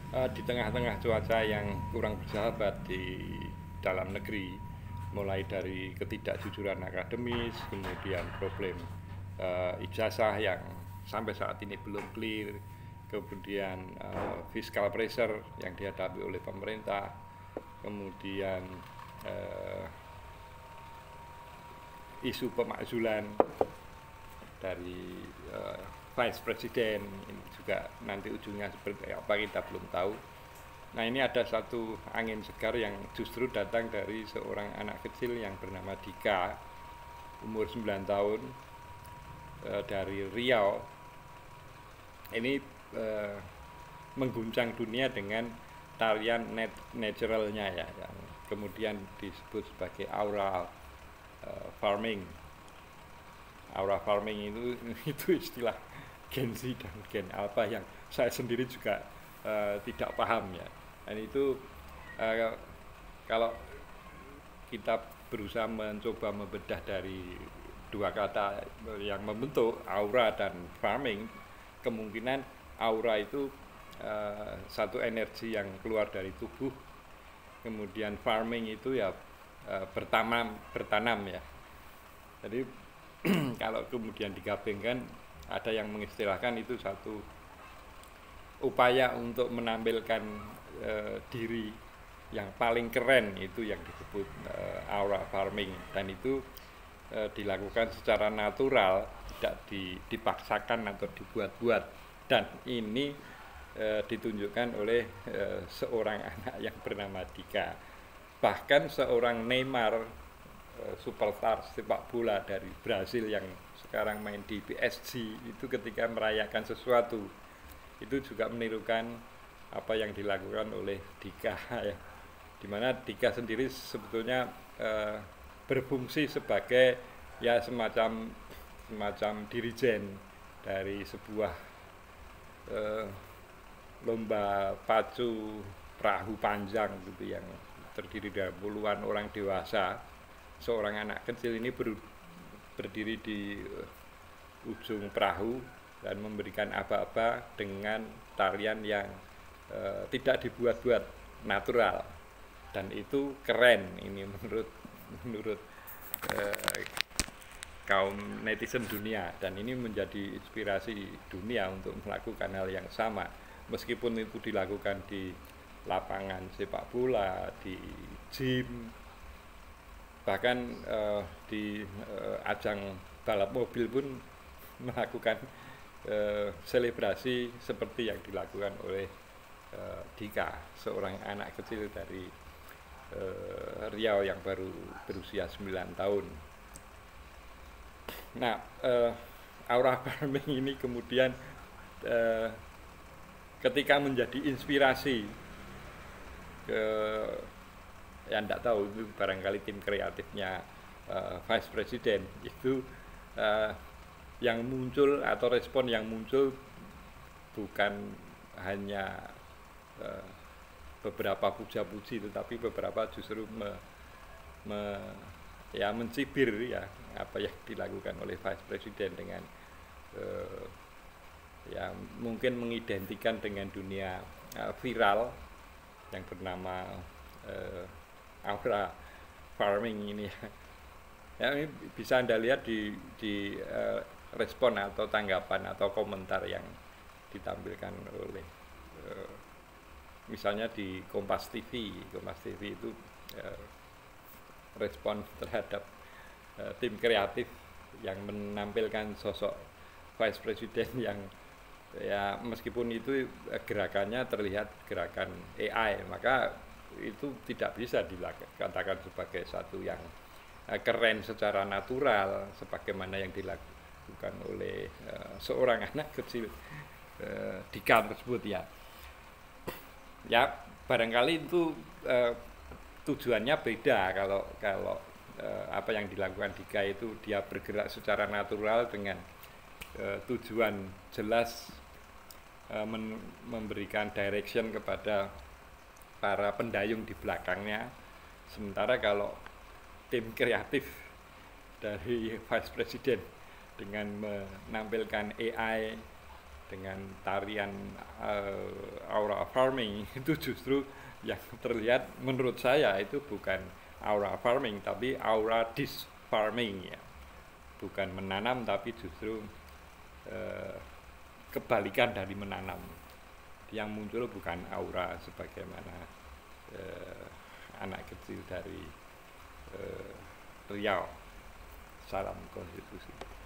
Di tengah-tengah cuaca yang kurang bersahabat di dalam negeri, mulai dari ketidakjujuran akademis, kemudian problem ijazah yang sampai saat ini belum clear, kemudian fiscal pressure yang dihadapi oleh pemerintah, kemudian uh, isu pemakzulan dari vice president, ini juga nanti ujungnya seperti apa kita belum tahu. Nah, ini ada satu angin segar yang justru datang dari seorang anak kecil yang bernama Dika, umur 9 tahun, dari Riau. Ini eh, mengguncang dunia dengan tarian naturalnya ya, yang kemudian disebut sebagai farming. Aura farming itu itu istilah Gen Z dan Gen Alpha yang saya sendiri juga tidak paham ya. Dan itu uh, kalau kita berusaha mencoba membedah dari dua kata yang membentuk aura dan farming, kemungkinan aura itu satu energi yang keluar dari tubuh, kemudian farming itu ya bertanam ya. Jadi kalau kemudian digabungkan, ada yang mengistilahkan itu satu upaya untuk menampilkan diri yang paling keren, itu yang disebut aura farming, dan itu dilakukan secara natural, tidak dipaksakan atau dibuat-buat, dan ini ditunjukkan oleh seorang anak yang bernama Dika. Bahkan seorang Neymar, superstar sepak bola dari Brasil yang sekarang main di PSG, itu ketika merayakan sesuatu itu juga menirukan apa yang dilakukan oleh Dika ya, dimana Dika sendiri sebetulnya berfungsi sebagai ya semacam semacam dirijen dari sebuah eh, lomba pacu perahu panjang gitu, yang terdiri dari puluhan orang dewasa. Seorang anak kecil ini berdiri di ujung perahu dan memberikan aba-aba dengan tarian yang tidak dibuat-buat, natural, dan itu keren ini menurut eh, kaum netizen dunia, dan ini menjadi inspirasi dunia untuk melakukan hal yang sama, meskipun itu dilakukan di lapangan sepak bola, di gym, bahkan di ajang balap mobil pun melakukan selebrasi seperti yang dilakukan oleh Dika, seorang anak kecil dari Riau yang baru berusia 9 tahun. Nah, aura farming ini kemudian eh, ketika menjadi inspirasi ke, ya tidak tahu, itu barangkali tim kreatifnya Vice President, itu uh, yang muncul atau respon yang muncul bukan hanya uh, beberapa puja-puji, tetapi beberapa justru me, ya mencibir ya apa yang dilakukan oleh Vice President dengan uh, ya mungkin mengidentikan dengan dunia viral yang bernama aura farming ini ya. Ya, ini bisa Anda lihat di respon atau tanggapan atau komentar yang ditampilkan oleh misalnya di Kompas TV. Kompas TV itu respon terhadap tim kreatif yang menampilkan sosok Vice President yang ya meskipun itu gerakannya terlihat gerakan AI, maka itu tidak bisa dikatakan sebagai satu yang keren secara natural sebagaimana yang dilakukan oleh seorang anak kecil di kamp tersebut ya. Ya barangkali itu tujuannya beda. Kalau kalau apa yang dilakukan Dika itu dia bergerak secara natural dengan tujuan jelas, memberikan direction kepada para pendayung di belakangnya. Sementara kalau tim kreatif dari Vice President dengan menampilkan AI dengan tarian aura farming itu justru yang terlihat menurut saya itu bukan aura farming tapi aura disfarming ya, bukan menanam tapi justru kebalikan dari menanam. Yang muncul bukan aura sebagaimana anak kecil dari Riau. Salam konstitusi.